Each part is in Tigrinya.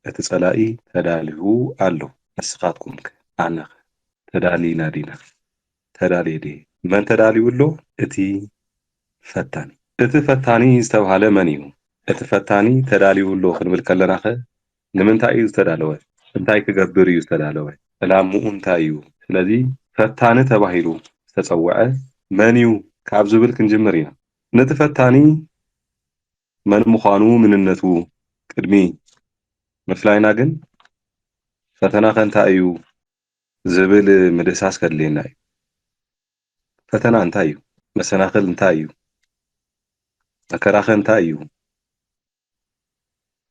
እትጸላኢ ተዳልዩ ኣሎ ንስኻትኩም ኣነ ተዳሊና ዲና ተዳልየ ዲ መን ተዳልዩ ኣሎ እቲ ፈታኒ እቲ ፈታኒ ዝተብሃለ መን እዩ እቲ ፈታኒ ተዳልዩ ኣሎ ክንብል ከለና ኸ ንምንታይ እዩ ዝተዳለወ እንታይ ክገብር እዩ ዝተዳለወ ዕላምኡ እንታይ እዩ ስለዚ ፈታኒ ተባሂሉ ዝተጸውዐ መን እዩ ካብ ዝብል ክንጅምር ኢና ነቲ ፈታኒ መን ምዃኑ ምንነቱ ቅድሚ ምፍላይና ግን ፈተና ኸ እንታይ እዩ ዝብል ምድእሳስ ከድልየና እዩ ፈተና እንታይ እዩ መሰናኽል እንታይ እዩ መከራ ኸ እንታይ እዩ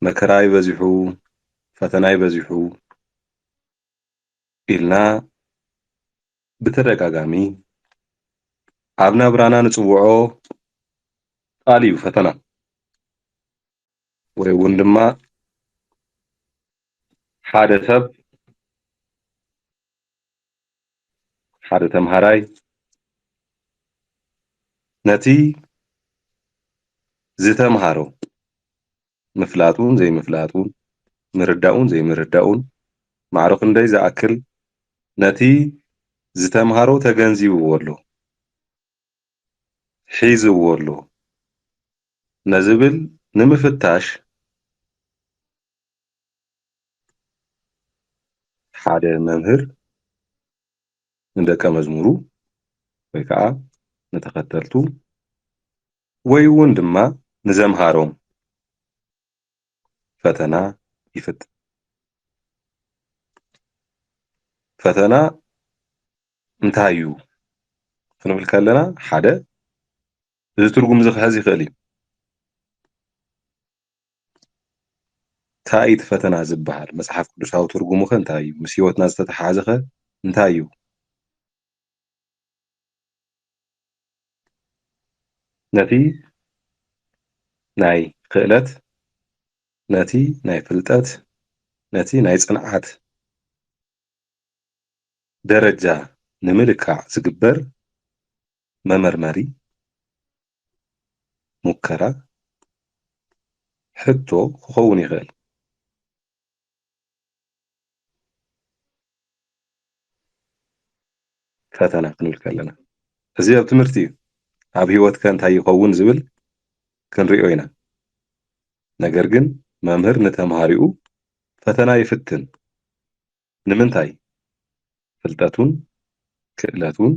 መከራ ይበዚሑ ፈተና ይበዚሑ ኢልና ብተደጋጋሚ ኣብ ናብራና ንጽውዖ ቃል እዩ ፈተና ወይ እውን ድማ ሓደ ሰብ ሓደ ተምሃራይ ነቲ ዝተምሃሮ ምፍላጡን ዘይምፍላጡን ምርዳኡን ዘይምርዳኡን ማዕሮ ክንደይ ዝኣክል ነቲ ዝተምሃሮ ተገንዚብዎ ኣሎ ሒዝዎ ኣሎ ነዝብል ንምፍታሽ ሓደ መምህር ንደቀ መዝሙሩ ወይ ከዓ ንተኸተልቱ ወይ እውን ድማ ንዘምሃሮም ፈተና ይፍትን ፈተና እንታይ እዩ ክንብል ከለና ሓደ እዚ ትርጉም ዝኽሕዝ ይኽእል እዩ እንታይ እቲ ፈተና ዝበሃል መጽሓፍ ቅዱሳዊ ትርጉሙ ኸ እንታይ እዩ ምስ ህይወትና ዝተተሓሓዘ ኸ እንታይ እዩ ነቲ ናይ ክእለት ነቲ ናይ ፍልጠት ነቲ ናይ ጽንዓት ደረጃ ንምልካዕ ዝግበር መመርመሪ ሙከራ ሕቶ ክኸውን ይኽእል ፈተና ክንብል ከለና እዚ ኣብ ትምህርቲ እዩ ኣብ ህይወትከ እንታይ ይኸውን ዝብል ክንሪኦ ኢና ነገር ግን መምህር ንተምሃሪኡ ፈተና ይፍትን ንምንታይ ፍልጠቱን ክእለቱን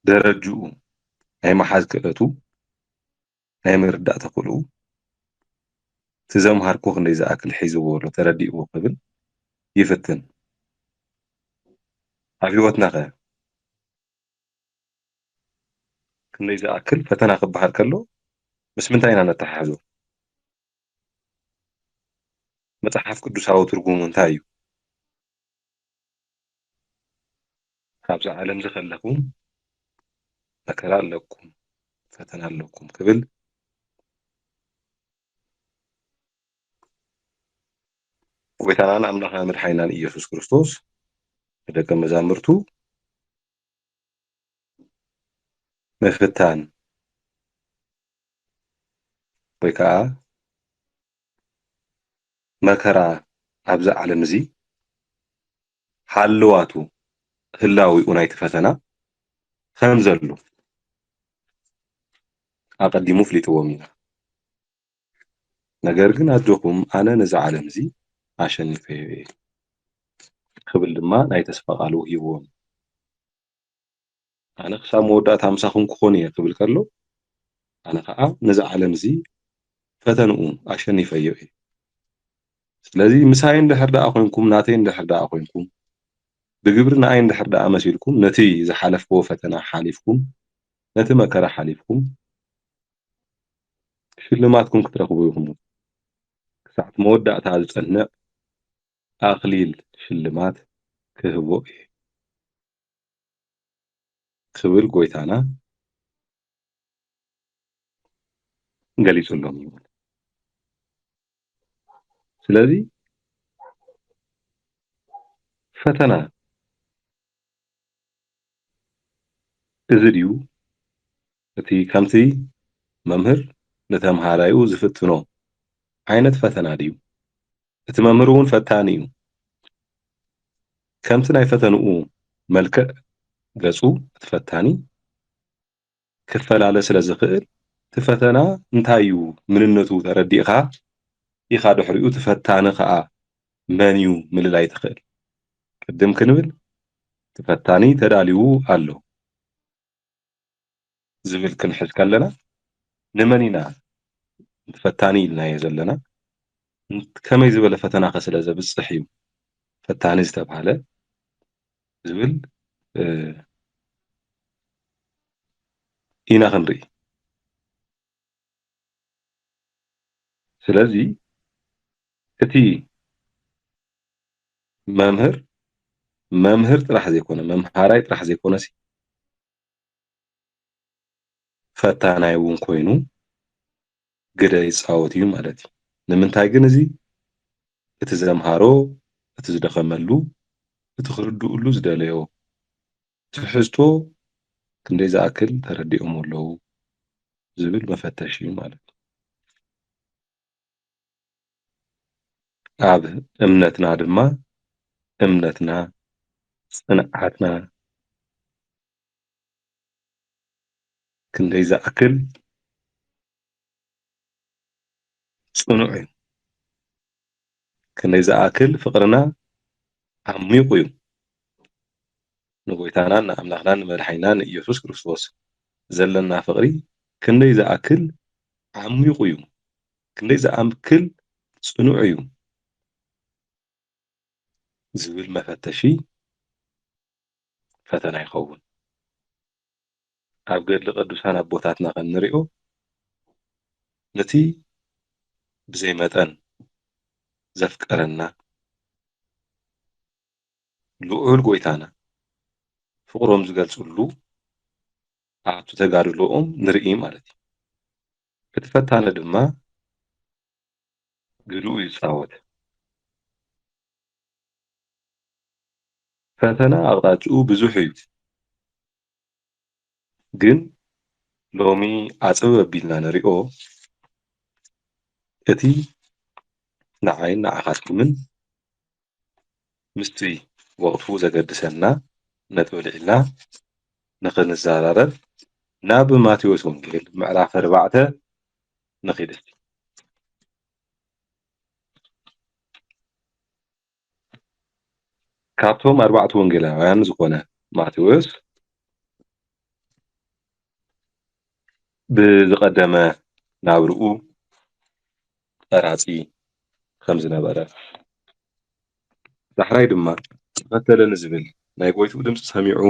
ደረጅኡ ናይ መሓዝ ክእለቱ ናይ ምርዳእ ተኽእልኡ ትዘምሃርኮ ክንደይ ዝኣክል ሒዝዎ ኣሎ ተረዲእዎ ክብል ይፍትን ኣብ ህይወትና ኸ ክንደይ ዝኣክል ፈተና ክበሃል ከሎ ምስ ምንታይ ኢና ነተሓሕዞ መጽሓፍ ቅዱሳዊ ትርጉሙ እንታይ እዩ ካብዚ ዓለም ዝኸለኹም መከራ ኣለኩም ፈተና ኣለኩም ክብል ጎይታናን ኣምላኽና መድሓኒናን ኢየሱስ ክርስቶስ ንደቀ መዛሙርቱ ምፍታን ወይ ከዓ መከራ ኣብዛ ዓለም እዚ ሃልዋቱ ህላዊኡ ናይቲ ፈተና ከም ዘሎ ኣቐዲሙ ፍሊጥዎም ኢና ነገር ግን ኣጆኹም ኣነ ነዚ ዓለም እዚ ኣሸኒፈዮ እየ ክብል ድማ ናይ ተስፋ ቃል ሂብዎም ኣነ ክሳብ መወዳእታ ምሳኹም ክኾን እየ ክብል ከሎ ኣነ ከዓ ነዚ ዓለም እዚ ፈተንኡ ኣሸኒፈዮ እየ ስለዚ ምሳይ እንድሕር ደኣ ኮይንኩም ናተይ እንድሕር ደኣ ኮይንኩም ብግብሪ ንኣይ እንድሕር ደኣ መሲልኩም ነቲ ዝሓለፍክዎ ፈተና ሓሊፍኩም ነቲ መከራ ሓሊፍኩም ሽልማትኩም ክትረኽቡ ኢኹም ክሳብ መወዳእታ ዝጸንዕ ኣኽሊል ሽልማት ክህቦ እየ ክብል ጎይታና ገሊጹሎም እዩ ስለዚ ፈተና እዚ ድዩ እቲ ከምቲ መምህር ንተምሃራዩ ዝፍትኖ ዓይነት ፈተና ድዩ እቲ መምህር እውን ፈታኒ እዩ ከምቲ ናይ ፈተንኡ መልክዕ ገጹ እቲ ፈታኒ ክፈላለ ስለ ዝኽእል እቲ ፈተና እንታይ እዩ ምንነቱ ተረዲእኻ ኢኻ ድሕሪኡ ትፈታኒ ከዓ መን እዩ ምልላይ ትኽእል ቅድም ክንብል ተፈታኒ ተዳልዩ ኣሎ ዝብል ክንሕዝ ከለና ንመን ኢና ተፈታኒ ኢልናዮ ዘለና ከመይ ዝበለ ፈተና ኸ ስለ ዘብጽሕ እዩ ፈታኒ ዝተብሃለ ዝብል ኢና ክንርኢ ስለዚ እቲ መምህር ጥራሕ ዘይኮነ መምሃራይ ጥራሕ ዘይኮነሲ ፈታናይ እውን ኮይኑ ግደ ይጻወት እዩ ማለት እዩ ንምንታይ ግን እዚ እቲ ዘምሃሮ እቲ ዝደኸመሉ እቲ ክርድኡሉ ዝደለዮ ትሕዝቶ ክንደይ ዝኣክል ተረዲኦም ኣለዉ ዝብል መፈተሽ እዩ ማለት ኣብ እምነትና ድማ እምነትና ጽንዓትና ክንደይ ዝኣክል ጽኑዕ እዩ ክንደይ ዝኣክል ፍቕርና ዓሚቑ እዩ ንጎይታና ንኣምላኽና ንመድሓኒና ንኢየሱስ ክርስቶስ ዘለና ፍቕሪ ክንደይ ዝኣክል ዓሚቑ እዩ ክንደይ ዝኣክል ጽኑዕ እዩ ዝብል መፈተሺ ፈተና ይኸውን ኣብ ገድሊ ቅዱሳን ኣቦታትና ክንሪኦ ነቲ ብዘይ መጠን ዘፍቀረና ልዑል ጎይታና ፍቕሮም ዝገልጽሉ ኣብቲ ተጋድሎኦም ንርኢ ማለት እዩ እቲ ፈታኒ ድማ ግድኡ ይጻወት ፈተና ኣቕጣጭኡ ብዙሕ እዩ ግን ሎሚ ዓፅብ ኣቢልና ንሪኦ እቲ ንዓይን ንዓኻትኩምን ምስቲ ወቕቱ ዘገድሰና ነጥብ ልዒልና ንኽንዘራረብ ናብ ማቴዎስ ወንጌል ምዕራፍ 4 ንኺድ እስቲ ካብቶም 4 ወንጌላውያን ዝኾነ ማቴዎስ ብዝቐደመ ናብርኡ ቀራጺ ከም ዝነበረ ዳሕራይ ድማ ተኸተለኒ ዝብል ናይ ጎይትኡ ድምፂ ሰሚዑ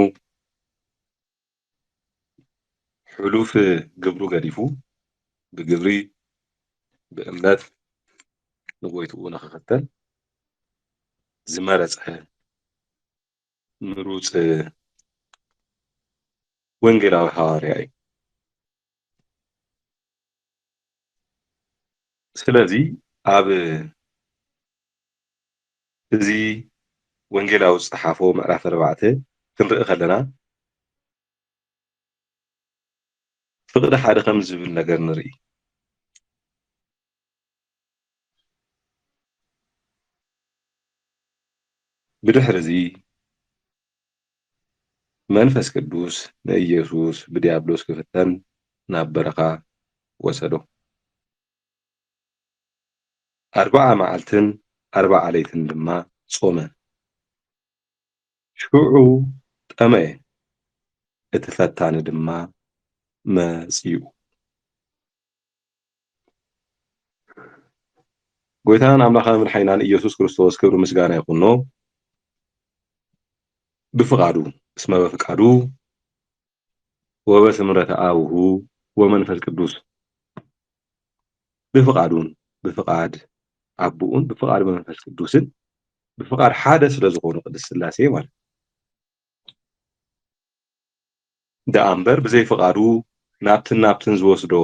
ሕሉፍ ግብሩ ገዲፉ ብግብሪ ብእምነት ንጎይትኡ ንኽኽተል ዝመረፀ ምሩፅ ወንጌላዊ ሐዋርያ እዩ ስለዚ ኣብ እዚ ወንጌላዊ ዝፀሓፎ ምዕራፍ 4 ክንርኢ ከለና ፍቕዲ ሓደ ከም ዝብል ነገር ንርኢ ብድሕሪ እዚ መንፈስ ቅዱስ ንኢየሱስ ብዲያብሎስ ክፍተን ናብ በረኻ ወሰዶ 40 መዓልትን 40 ለይትን ድማ ጾመ ሽዑ ጠመየ እቲ ፈታኒ ድማ መጺኡ ጎይታን ኣምላኽና መድሓኒናን ኢየሱስ ክርስቶስ ክብሪ ምስጋና ይኹኖ ብፍቃዱ እስመ በፍቃዱ ወበስምረተ አቡሁ ወመንፈስ ቅዱስ ብፍቃዱን ብፍቃድ አቡኡን ብፍቃድ መንፈስ ቅዱስን ብፍቃድ ሓደ ስለ ዝኾኑ ቅድስት ሥላሴ ማለት ደኣ እምበር ብዘይ ፍቃዱ ናብትን ዝወስዶ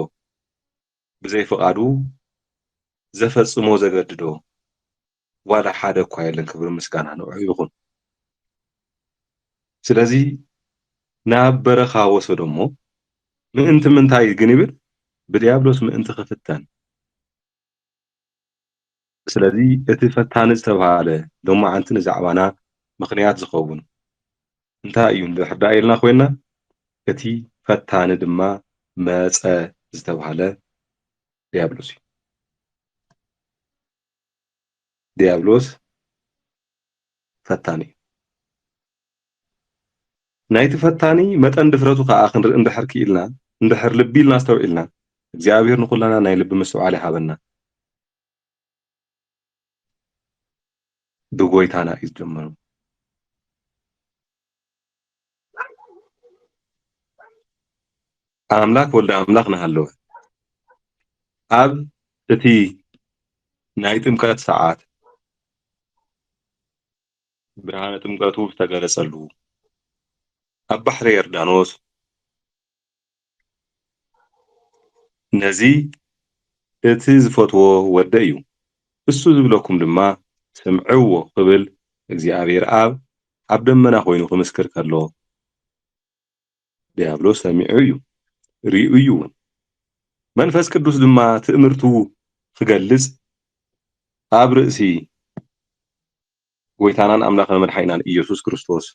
ብዘይ ፍቃዱ ዘፈጽሞ ዘገድዶ ዋላ ሓደ እኳ የለን ክብሪ ምስጋና ንውዑ ይኹን ስለዚ ናብ በረኻ ወሰዶ እሞ ምእንቲ ምንታይ ግን ይብል ብዲያብሎስ ምእንቲ ክፍተን ስለዚህ እቲ ፈታኒ ዝተባሃለ ሎማዓንቲ ንዛዕባና ምኽንያት ዝኸውን እንታይ እዩ ንድሕር ኢልና ኮይና እቲ ፈታኒ ድማ መፀ ዝተባሃለ ዲያብሎስ እዩ። ዲያብሎስ ፈታኒ እዩ። ናይቲ ፈታኒ መጠን ድፍረቱ ከዓ ክንርኢ እንድሕር ክኢልና እንድሕር ልቢ ኢልና ኣስተውዒልና እግዚኣብሔር ንኩላና ናይ ልቢ ምስትውዓል ይሃበና። ብጎይታና እዩ ዝጀመሩ። ኣምላክ ወልደ ኣምላክ ናሃለወ ኣብ እቲ ናይ ጥምቀት ሰዓት ብርሃነ ጥምቀቱ ዝተገለጸሉ ኣብ ባሕሪ ዮርዳኖስ ነዚ እቲ ዝፈትዎ ወደ እዩ እሱ ዝብለኩም ድማ ስምዕዎ ክብል እግዚኣብሔር ኣብ ደመና ኮይኑ ክምስክር ከሎ ዲያብሎስ ሰሚዑ እዩ ርኡ እዩ መንፈስ ቅዱስ ድማ ትእምርቱ ክገልጽ ኣብ ርእሲ ጎይታናን ኣምላኽና መድሓኒናን ኢየሱስ ክርስቶስ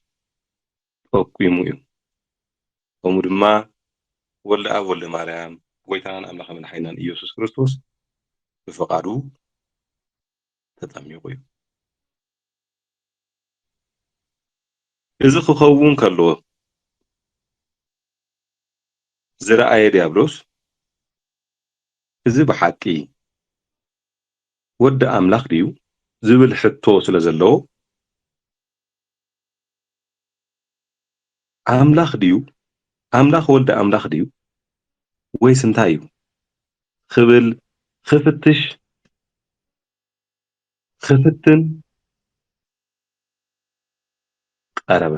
ተቂሙ እዩ። ከምኡ ድማ ወልደ ኣብ ወልደ ማርያም ጎይታናን ኣምላኽና መድሓኒናን ኢየሱስ ክርስቶስ ብፈቃዱ ተጠሚቁ እዩ። እዚ ክኸውን ከሎ ዝረኣየ ዲያብሎስ እዚ ብሓቂ ወዲ ኣምላኽ ድዩ ዝብል ሕቶ ስለ ዘለዎ ኣምላኽ ድዩ ኣምላኽ ወልደ ኣምላኽ ድዩ ወይስ እንታይ እዩ ክብል ክፍትሽ ክፍትን ቀረበ።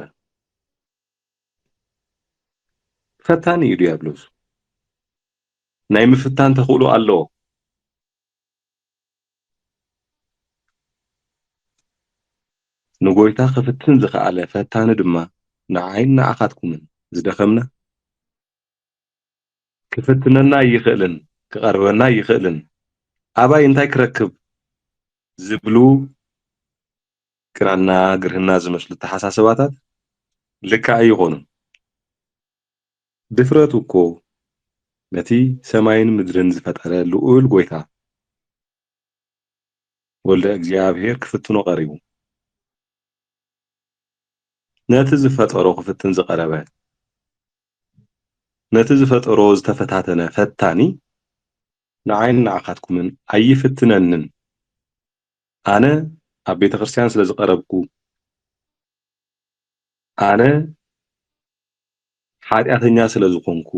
ፈታኒ እዩ ዲያብሎስ ናይ ምፍታን ተኽእሎ ኣለዎ። ንጎይታ ክፍትን ዝኸኣለ ፈታኒ ድማ ንዓይን ንዓኻትኩምን ዝደኸምና ክፍትነና ይኽእልን ክቐርበና ይኽእልን ኣባይ እንታይ ክረክብ ዝብሉ ግራና ግርህና ዝመስሉ ተሓሳስባታት ልክዕ ኣይኾኑን። ድፍረቱ እኮ ነቲ ሰማይን ምድርን ዝፈጠረ ልዑል ጎይታ ወልደ እግዚኣብሔር ክፍትኖ ቀሪቡ ነቲ ዝፈጠሮ ክፍትን ዝቐረበ ነቲ ዝፈጠሮ ዝተፈታተነ ፈታኒ ንዓይን ንዓኻትኩምን ኣይፍትነንን ኣነ ኣብ ቤተ ክርስቲያን ስለ ዝቐረብኩ ኣነ ሓጢአተኛ ስለ ዝኾንኩ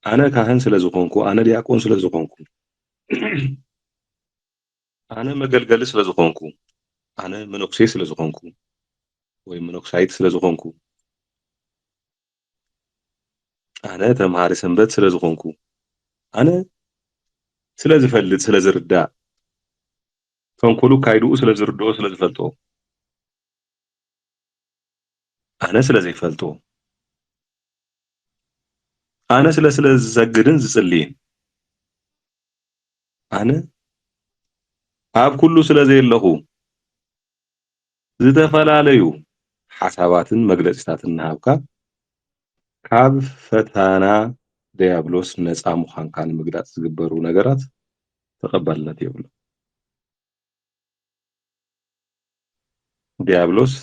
ኣነ ካህን ስለ ዝኾንኩ ኣነ ዲያቆን ስለ ዝኾንኩ ኣነ መገልገሊ ስለ ዝኾንኩ ኣነ መነኩሴ ስለ ዝኾንኩ ወይ መነኩሳይት ስለ ዝኾንኩ ኣነ ተምሃሪ ሰንበት ስለ ዝኾንኩ ኣነ ስለ ዝፈልጥ ስለ ዝርዳእ ተንኮሉ ካይድኡ ስለ ዝርድኦ ስለ ዝፈልጦ ኣነ ስለ ዘይፈልጦ ኣነ ስለ ዝሰግድን ዝጽልይን ኣነ ኣብ ኩሉ ስለ ዘየለኹ ዝተፈላለዩ ሓሳባትን መግለጽታትን ናሃብካ ካብ ፈተና ዲያብሎስ ነፃ ምዃንካ ንምግላጽ ዝግበሩ ነገራት ተቐባልነት የብሉ። ዲያብሎስ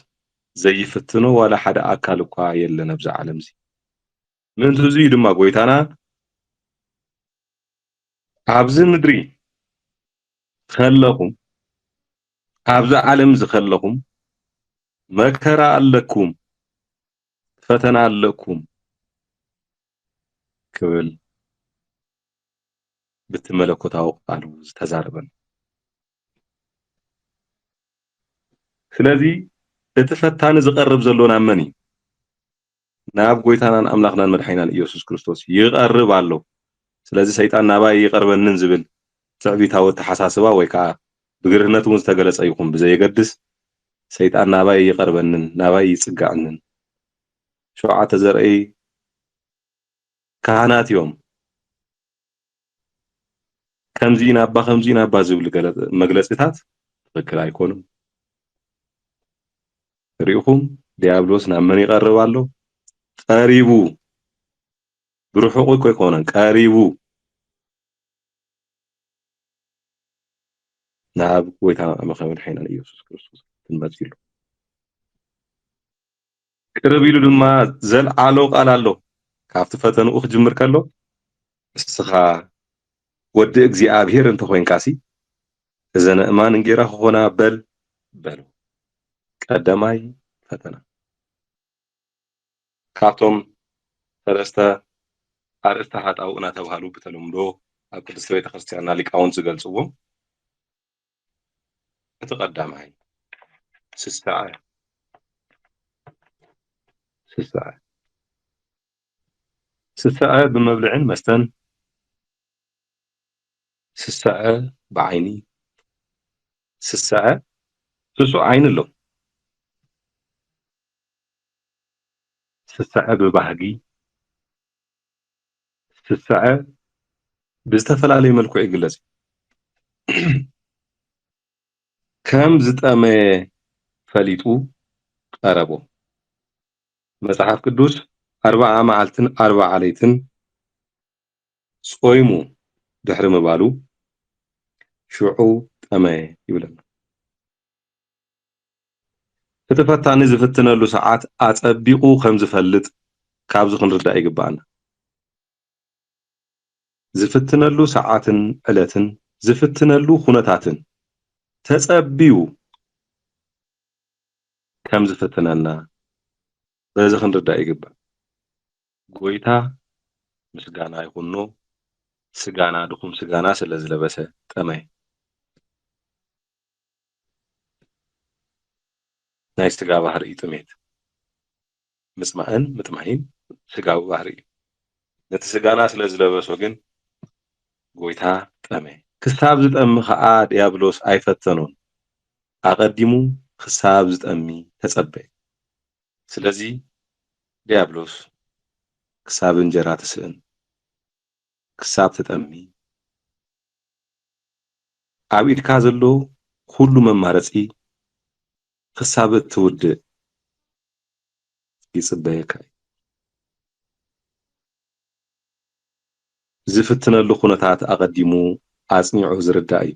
ዘይፍትኖ ዋላ ሓደ ኣካል እኳ የለን ኣብዚ ዓለም እዚ። ምንቱ እዙይ ድማ ጎይታና ኣብዚ ምድሪ ከለኹም ኣብዚ ዓለም ዝኸለኹም መከራ ኣለኩም ፈተና ኣለኩም ክብል ብትመለኮታዊ ቃሉ ዝተዛረበን። ስለዚ እቲ ፈታኒ ዝቐርብ ዘሎ ናብ መን እዩ? ናብ ጎይታናን ኣምላኽናን መድሓኒናን ኢየሱስ ክርስቶስ ይቐርብ ኣሎ። ስለዚ ሰይጣን ናባይ ይቐርበንን ዝብል ትዕቢታዊ ተሓሳስባ ወይ ከዓ ብግርህነት እውን ዝተገለጸ ይኹን ብዘየገድስ ሰይጣን ናባይ ይቐርበንን ናባይ ይጽጋዕንን ሸውዓተ ዘርአይ ካህናት እዮም ከምዚ ናባ ዝብል መግለፂታት ትክክል ኣይኮኑን። ርኢኹም ዲያብሎስ ናብ መን ይቐርብ ኣሎ? ቀሪቡ ብርሑቕ እኮ ኣይኮነን ቀሪቡ ናብ ጎይታ መኸበን ሓይናን ኢየሱስ ክርስቶስ ትመጽእ ኢሉ ቅርብ ኢሉ ድማ ዘለዓሎ ቃል ኣሎ። ካብቲ ፈተንኡ ክጅምር ከሎ እስኻ ወዲ እግዚኣብሔር እንተኮይንካሲ እዘን እማን እንጌራ ክኾና በል በሎ። ቀዳማይ ፈተና ካብቶም ሰለስተ ኣርእስተ ኃጣውእ እናተባህሉ ብተለምዶ ኣብ ቅድስቲ ቤተ ክርስቲያንና ሊቃውንት ዝገልጽዎም እቲ ቀዳማይ ስሳዕ ስሳዕ ብመብልዕን መስተን ስሳዕ ብዓይኒ ስሳዕ ስሱዕ ዓይኒ ኣሎ ስሳዕ ብባህጊ ስሳዕ ብዝተፈላለዩ መልክዑ ይግለጽ ከም ዝጠመየ ፈሊጡ ቀረቦ መጽሓፍ ቅዱስ 40 መዓልትን 40 ለይትን ጾይሙ ድሕሪ ምባሉ ሽዑ ጠመየ ይብለና። እቲ ፈታኒ ዝፍትነሉ ሰዓት ኣጸቢቑ ከም ዝፈልጥ ካብዚ ክንርዳእ ይግባአና። ዝፍትነሉ ሰዓትን ዕለትን ዝፍትነሉ ኩነታትን ተጸቢዩ ከም ዝፍትነና በዚ ክንርዳእ ይግባእ። ጎይታ ምስጋና ይኹኖ ስጋና ድኹም ስጋና ስለ ዝለበሰ ጠመየ። ናይ ስጋ ባህሪ ጥሜት ምጽማእን ምጥማይን ስጋዊ ባህሪ ነቲ ስጋና ስለ ዝለበሶ ግን ጎይታ ጠመየ። ክሳብ ዝጠሚ ከዓ ዲያብሎስ ኣይፈተኖን ኣቐዲሙ ክሳብ ዝጠሚ ተጸበየ። ስለዚ ዲያብሎስ ክሳብ እንጀራ ትስእን ክሳብ ትጠሚ ኣብ ኢድካ ዘሎ ኩሉ መማረጺ ክሳብ እትውድእ ይጽበየካ እዩ። ዝፍትነሉ ኩነታት ኣቐዲሙ ኣጽኒዑ ዝርዳእ እዩ።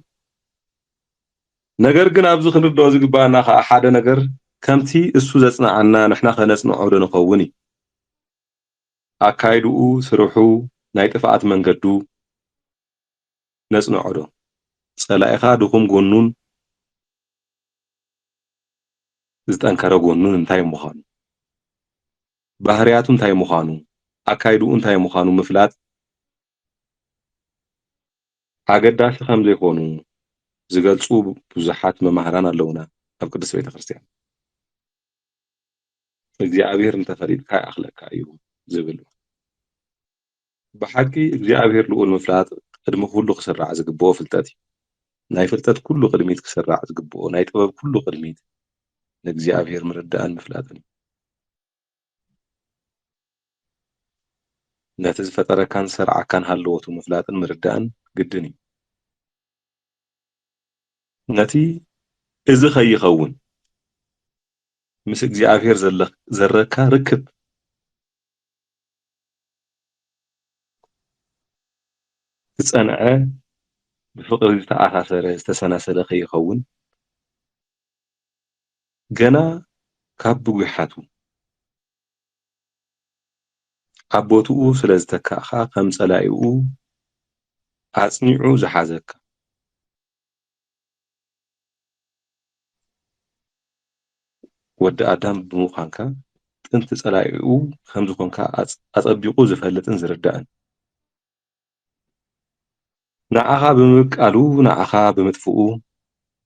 ነገር ግን ኣብዚ ክንርድኦ ዝግባአና ከዓ ሓደ ነገር ከምቲ እሱ ዘጽንዓና ንሕና ከነጽንዖ ዶ ንኸውን እዩ። ኣካይድኡ ስርሑ ናይ ጥፍኣት መንገዱ ነጽንዖ ዶ ጸላኢኻ ድኹም ጎኑን ዝጠንከረ ጎኑን እንታይ ምዃኑ ባህርያቱ እንታይ ምዃኑ ኣካይድኡ እንታይ ምዃኑ ምፍላጥ ኣገዳሲ ከም ዘይኮኑ ዝገልጹ ብዙሓት መማህራን ኣለውና ኣብ ቅድስቲ ቤተ ክርስቲያን። እግዚኣብሔር እንተፈሊጥካ ይኣኽለካ እዩ ዝብል ብሓቂ እግዚኣብሔር ልኡል ምፍላጥ ቅድሚ ኩሉ ክስራዕ ዝግብኦ ፍልጠት እዩ። ናይ ፍልጠት ኩሉ ቅድሚት ክስራዕ ዝግብኦ ናይ ጥበብ ኩሉ ቅድሚት ንእግዚኣብሔር ምርዳእን ምፍላጥን እዩ። ነቲ ዝፈጠረካን ዝሰርዓካን ሃለወቱ ምፍላጥን ምርዳእን ግድን እዩ። ነቲ እዚ ኸይኸውን ምስ እግዚኣብሔር ዘለካ ርክብ ዝጸንዐ ብፍቕሪ ዝተኣሳሰረ ዝተሰናሰለ ኸይኸውን ገና ካብ ብጉሓቱ ኣቦትኡ ስለ ዝተካእኻ ከም ጸላኢኡ ኣጽኒዑ ዝሓዘካ ወዲ ኣዳም ብምዃንካ ጥንቲ ጸላኢኡ ከም ዝኾንካ ኣጸቢቑ ዝፈልጥን ዝርዳእን ንዓኻ ብምብቃሉ ንዓኻ ብምጥፍኡ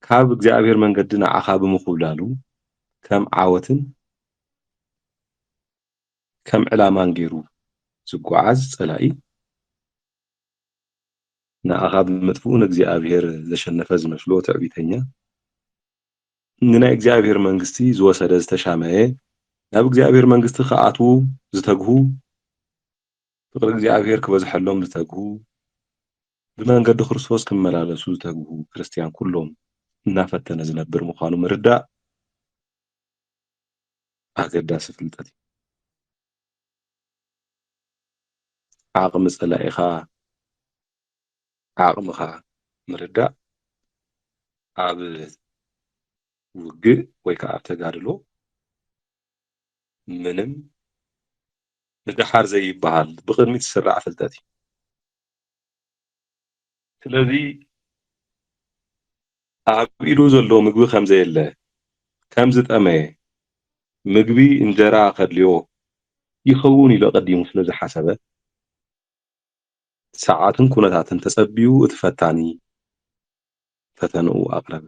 ካብ እግዚኣብሔር መንገዲ ንዓኻ ብምኹብላሉ ከም ዓወትን ከም ዕላማን ገይሩ ዝጓዓዝ ጸላኢ ንዓኻ ብምጥፍኡ ንእግዚኣብሔር ዘሸነፈ ዝመስሎ ትዕቢተኛ ንናይ እግዚኣብሔር መንግስቲ ዝወሰደ ዝተሻመየ ናብ እግዚኣብሔር መንግስቲ ክኣትዉ ዝተግሁ ፍቅሪ እግዚኣብሔር ክበዝሐሎም ዝተግሁ ብመንገዲ ክርስቶስ ክመላለሱ ዝተግቡ ክርስቲያን ኩሎም እናፈተነ ዝነብር ምዃኑ ምርዳእ ኣገዳሲ ፍልጠት እዩ። ዓቕሚ ጸላኢኻ ዓቕምኻ ምርዳእ ኣብ ውግእ ወይ ከዓ ኣብ ተጋድሎ ምንም ንድሓር ዘይበሃል ብቕድሚት ዝስራዕ ፍልጠት እዩ። ስለዚ ኣብ ኢዱ ዘሎ ምግቢ ከም ዘየለ ከም ዝጠመየ ምግቢ እንጀራ ከድልዮ ይኸውን ኢሉ ቀዲሙ ስለ ዝሓሰበ ሰዓትን ኩነታትን ተጸቢዩ እቲ ፈታኒ ፈተንኡ ኣቕረበ።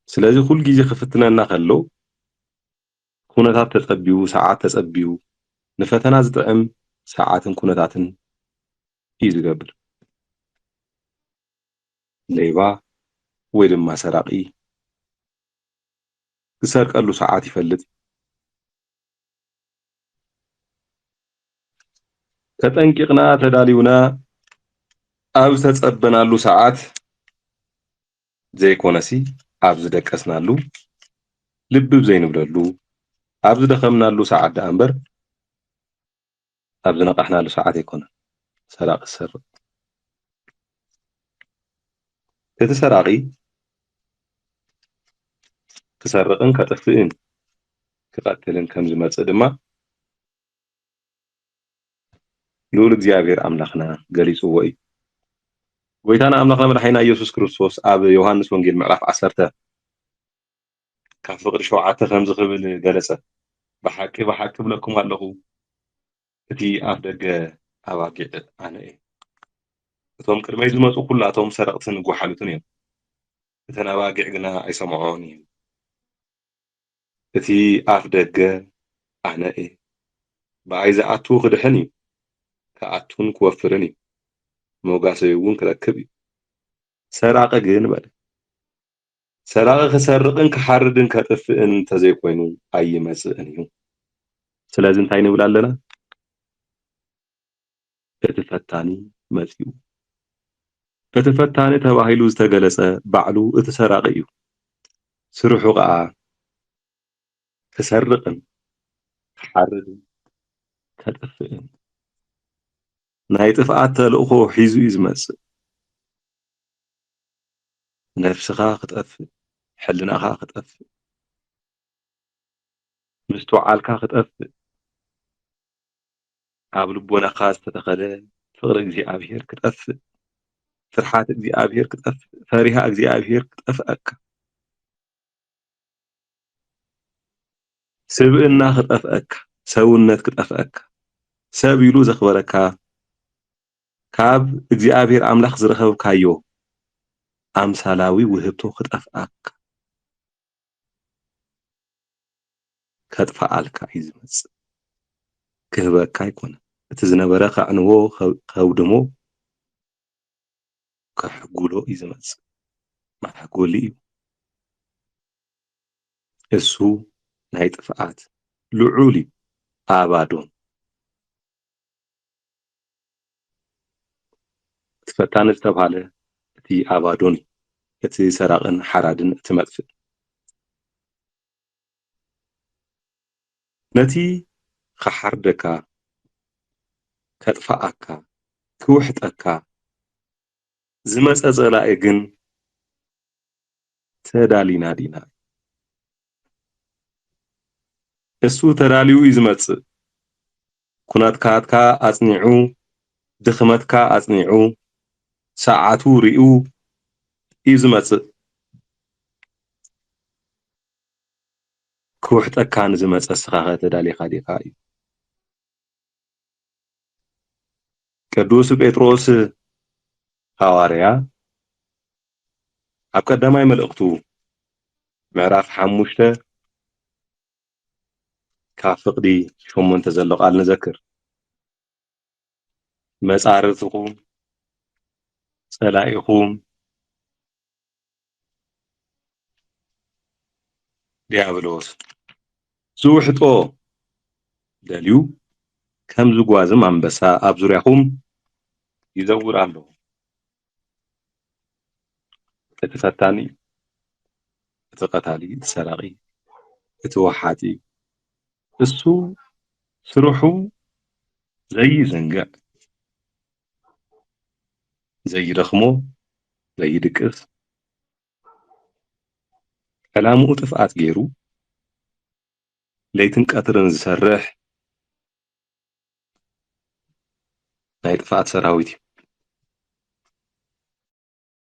ስለዚ ኩል ጊዜ ክፍትነና ከሎ ኩነታት ተጸቢዩ ሰዓት ተጸቢዩ ንፈተና ዝጥዕም ሰዓትን ኩነታትን እዩ ዝገብር። ሌባ ወይ ድማ ሰራቂ ዝሰርቀሉ ሰዓት ይፈልጥ። ተጠንቂቕና ተዳሊውና ኣብ ዝተጸበናሉ ሰዓት ዘይኮነሲ ኣብ ዝደቀስናሉ ልቢ ዘይንብለሉ ኣብ ዝደኸምናሉ ሰዓት ደኣ እምበር ኣብ ዝነቓሕናሉ ሰዓት ኣይኮነን ሰራቂ ዝሰርቕ። እቲ ሰራቂ ክሰርቕን ከጥፍእን ክቐትልን ከም ዝመጽእ ድማ ልዑል እግዚኣብሔር ኣምላኽና ገሊጽዎ እዩ። ጎይታና ኣምላኽና መድሓኒና ኢየሱስ ክርስቶስ ኣብ ዮሃንስ ወንጌል ምዕራፍ 10 ካብ ፍቕዲ 7 ከም ዝኽብል ገለጸ። ብሓቂ ብሓቂ እብለኩም ኣለኹ እቲ ኣፍ ደገ ኣባጊዕ ኣነ እየ። እቶም ቅድመይ ዝመጹ ኩላቶም ሰረቕትን ጓሓሉትን እዮም፣ እተን ኣባጊዕ ግና ኣይሰምዖን እዮም። እቲ ኣፍ ደገ ኣነ እየ። ብኣይ ዝኣቱ ክድሕን እዩ፣ ክኣቱን ክወፍርን እዩ፣ መጓሰዩ እውን ክረክብ እዩ። ሰራቂ ግን በለ ሰራቂ ክሰርቅን ክሓርድን ከጥፍእን እንተዘይኮይኑ ኣይመጽእን እዩ። ስለዚ እንታይ ንብል ኣለና? እቲ ፈታኒ መጺኡ። እቲ ፈታኒ ተባሂሉ ዝተገለጸ ባዕሉ እቲ ሰራቂ እዩ። ስርሑ ከዓ ክሰርቅን ክሓርድን ከጥፍእን ናይ ጥፍኣት ተልእኾ ሒዙ እዩ ዝመጽእ። ነፍስኻ ክጠፍእ፣ ሕልናኻ ክጠፍእ፣ ምስትውዓልካ ክጠፍእ፣ ኣብ ልቦናኻ ዝተተኸለ ፍቕሪ እግዚኣብሔር ክጠፍእ፣ ፍርሓት እግዚኣብሔር ክጠፍእ፣ ፈሪሃ እግዚኣብሔር ክጠፍአካ፣ ስብእና ክጠፍአካ፣ ሰውነት ክጠፍአካ፣ ሰብ ኢሉ ዘኽበረካ ካብ እግዚኣብሔር ኣምላኽ ዝረኸብካዮ ኣምሳላዊ ውህብቶ ክጠፍአካ ከጥፍኣልካ እዩ ዝመጽእ። ክህበካ ኣይኮነን። እቲ ዝነበረ ከዕንዎ ከውድሞ ከሕጉሎ እዩ ዝመጽእ። መሕጎሊ እዩ። እሱ ናይ ጥፍኣት ልዑል እዩ፣ ኣባዶን። እቲ ፈታኒ ዝተብሃለ እቲ ኣባዶን እዩ፣ እቲ ሰራቕን ሓራድን እቲ መጥፍእ። ነቲ ክሓርደካ ከጥፍኣካ ክውሕጠካ ዝመጸ ጸላኢ ግን ተዳሊና ዲና? እሱ ተዳልዩ እዩ ዝመጽእ። ኩናትካትካ ኣጽኒዑ፣ ድኽመትካ ኣጽኒዑ፣ ሰዓቱ ርኡ እዩ ዝመጽእ። ክውሕጠካ ንዝመጸ እስኻ ኸ ተዳሊኻ ዲኻ እዩ። ቅዱስ ጴጥሮስ ሐዋርያ ኣብ ቀዳማይ መልእኽቱ ምዕራፍ 5 ካብ ፍቕዲ 8 ዘሎ ቃል ንዘክር። መጻርርትኩም ጸላኢኹም ዲያብሎስ ዝውሕጦ ደልዩ ከም ዝጓዝም ኣንበሳ ኣብ ዙርያኹም ይዘውር ኣሎ እቲ ፈታኒ እቲ ቀታሊ እቲ ሰራቂ እቲ ወሓጢ እሱ ስርሑ ዘይዘንግዕ ዘይደኽሞ ዘይድቅስ ዕላምኡ ጥፍኣት ገይሩ ለይትን ቀትርን ዝሰርሕ ናይ ጥፍኣት ሰራዊት እዩ።